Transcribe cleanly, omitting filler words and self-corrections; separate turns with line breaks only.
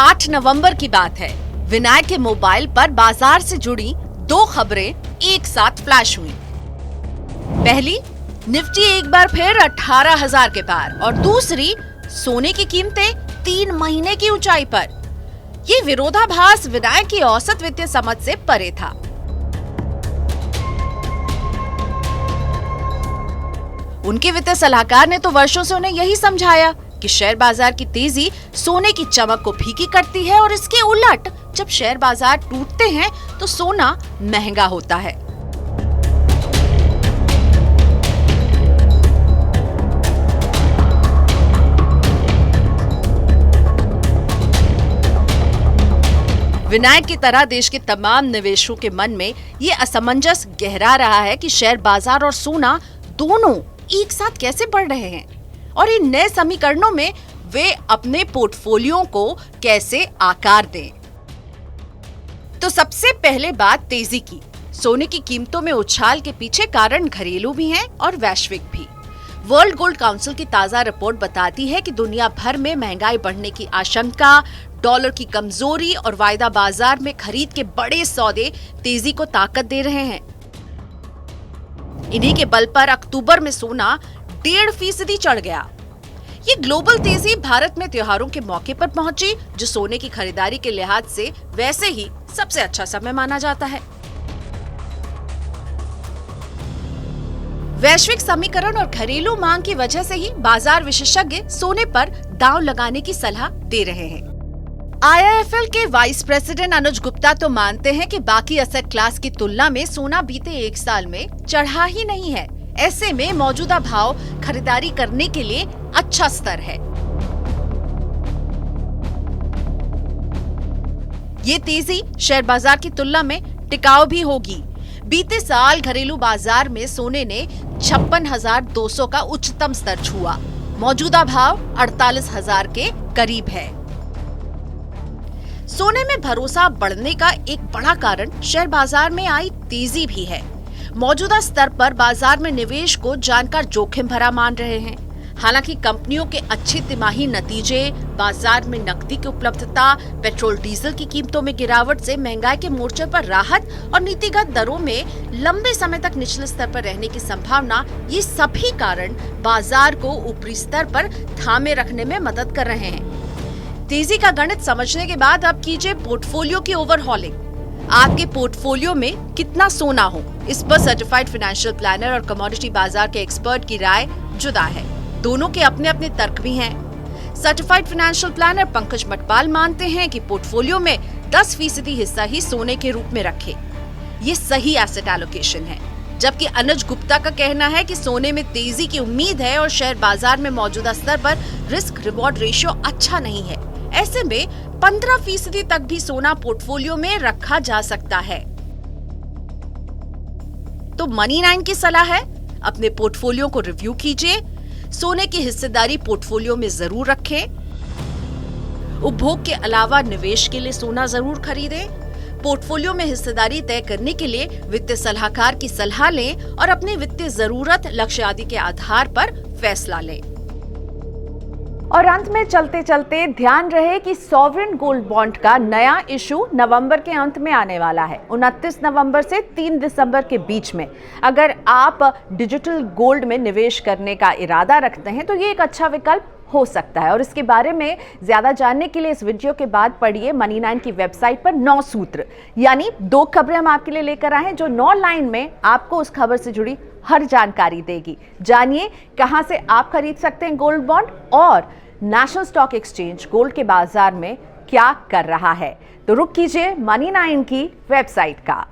8 नवंबर की बात है। विनायक के मोबाइल पर बाजार से जुड़ी 2 खबरें एक साथ फ्लैश हुई। पहली, निफ्टी एक बार फिर 18,000 के पार और दूसरी, सोने की कीमतें 3 महीने की ऊंचाई पर। ये विरोधाभास विनायक की औसत वित्तीय समझ से परे था। उनके वित्तीय सलाहकार ने तो वर्षों से उन्हें यही समझाया कि शेयर बाजार की तेजी सोने की चमक को फीकी करती है और इसके उलट जब शेयर बाजार टूटते हैं तो सोना महंगा होता है। विनायक की तरह देश के तमाम निवेशकों के मन में ये असमंजस गहरा रहा है कि शेयर बाजार और सोना दोनों एक साथ कैसे बढ़ रहे हैं और इन नए समीकरणों में वे अपने पोर्टफोलियो को कैसे आकार दें। तो सबसे पहले बात तेजी की। सोने की कीमतों में उछाल के पीछे कारण घरेलू भी हैं और वैश्विक भी। वर्ल्ड गोल्ड काउंसिल की ताजा रिपोर्ट बताती है कि दुनिया भर में महंगाई बढ़ने की आशंका, डॉलर की कमजोरी और वायदा बाजार में खरीद के बड़े सौदे तेजी को ताकत दे रहे हैं। इन्हीं के बल पर अक्टूबर में सोना 1.5% चढ़ गया। ये ग्लोबल तेजी भारत में त्योहारों के मौके पर पहुंची, जो सोने की खरीदारी के लिहाज से वैसे ही सबसे अच्छा समय माना जाता है। वैश्विक समीकरण और घरेलू मांग की वजह से ही बाजार विशेषज्ञ सोने पर दांव लगाने की सलाह दे रहे हैं। IIFL के वाइस प्रेसिडेंट अनुज गुप्ता तो मानते हैं कि बाकी एसेट क्लास की तुलना में सोना बीते 1 साल में चढ़ा ही नहीं है। ऐसे में मौजूदा भाव खरीदारी करने के लिए अच्छा स्तर है। ये तेजी शेयर बाजार की तुलना में टिकाऊ भी होगी। बीते साल घरेलू बाजार में सोने ने 56,200 का उच्चतम स्तर छुआ। मौजूदा भाव 48,000 के करीब है। सोने में भरोसा बढ़ने का एक बड़ा कारण शेयर बाजार में आई तेजी भी है। मौजूदा स्तर पर बाजार में निवेश को जानकार जोखिम भरा मान रहे हैं। हालांकि कंपनियों के अच्छे तिमाही नतीजे, बाजार में नकदी की उपलब्धता, पेट्रोल डीजल की कीमतों में गिरावट से महंगाई के मोर्चे पर राहत और नीतिगत दरों में लंबे समय तक निचले स्तर पर रहने की संभावना, ये सभी कारण बाजार को ऊपरी स्तर पर थामे रखने में मदद कर रहे हैं। तेजी का गणित समझने के बाद अब कीजिए पोर्टफोलियो की ओवरहॉलिंग। आपके पोर्टफोलियो में कितना सोना हो, इस पर सर्टिफाइड फाइनेंशियल प्लानर और कमोडिटी बाजार के एक्सपर्ट की राय जुदा है। दोनों के अपने अपने तर्क भी हैं। Certified financial planner Pankaj Matpal मानते हैं कि पोर्टफोलियो में 10% हिस्सा ही सोने के रूप में रखें। ये सही एसेट एलोकेशन है। जबकि अनुज गुप्ता का कहना है कि सोने में तेजी की उम्मीद है और शेयर बाजार में मौजूदा स्तर पर रिस्क रिवॉर्ड रेशियो अच्छा नहीं है। ऐसे में 15% तक भी सोना पोर्टफोलियो में रखा जा सकता है। तो मनी9 की सलाह है, अपने पोर्टफोलियो को रिव्यू कीजिए। सोने की हिस्सेदारी पोर्टफोलियो में जरूर रखें। उपभोग के अलावा निवेश के लिए सोना जरूर खरीदें। पोर्टफोलियो में हिस्सेदारी तय करने के लिए वित्तीय सलाहकार की सलाह लें और अपनी वित्तीय जरूरत, लक्ष्य आदि के आधार पर फैसला लें।
और अंत में चलते चलते ध्यान रहे कि सॉवरेन गोल्ड बॉन्ड का नया इशू नवंबर के अंत में आने वाला है। 29 नवंबर से 3 दिसंबर के बीच में अगर आप डिजिटल गोल्ड में निवेश करने का इरादा रखते हैं तो ये एक अच्छा विकल्प हो सकता है। और इसके बारे में ज्यादा जानने के लिए इस वीडियो के बाद पढ़िए मनी9 की वेबसाइट पर 9 सूत्र, यानी 2 खबरें हम आपके लिए लेकर आए हैं जो 9 लाइन में आपको उस खबर से जुड़ी हर जानकारी देगी। जानिए कहां से आप खरीद सकते हैं गोल्ड बॉन्ड और नेशनल स्टॉक एक्सचेंज गोल्ड के बाजार में क्या कर रहा है। तो रुक कीजिए मनी9 की वेबसाइट का।